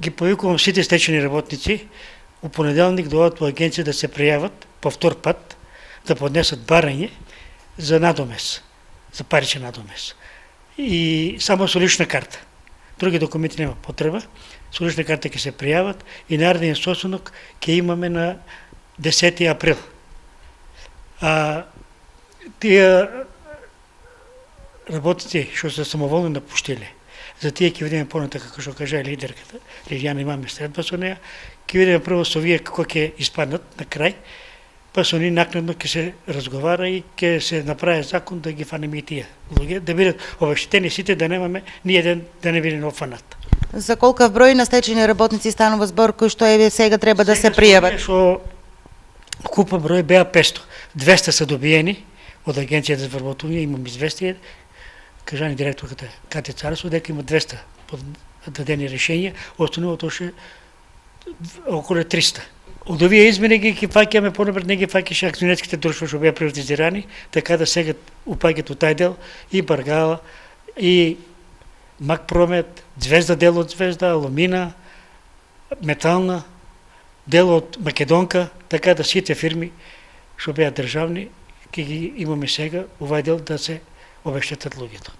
ги повикувам сите стечени работници, у понеделник дойдат по агенция да се прияват по втор път, да поднесат барање за надомес, за паричен надомес. И само со лична карта. Други документи нема потреба. Со лична карта ќе се пријават и наредниот состанок ќе имаме на 10 април. Тие работници што се самоволно напуштиле, за тие ќе видиме понатака, како што кажа лидерката, Лилијана, имаме средба со неја, ќе видиме прво со вие како ќе испаднат на крај, па со ние накнадно ќе се разговара и ќе се направи закон да ги фанеме и тие луѓе, да бидат обештетени сите, да немаме ни еден да не биде офанат. За колкав број на стечени работници станува збор кои што сега треба да се пријават? Што купа број беа 500. 200 се добиени од агенцијата за вработување, имам известие, кажа ни директорката Катја Царсо, дека има 200 дадени решенија, остануват още околу 300. Од овие измени ги фаќаме понапред, не ги фаќаше акционерските друштва што беа приватизирани, така да сега упаѓаат у тај дел и Баргала, и Макпромет, Звезда, дел од Звезда, Алумина, Метална, дел од Македонка, така да сите фирми што беа државни, ќе ги имаме сега овај дел да се обештетат луѓето.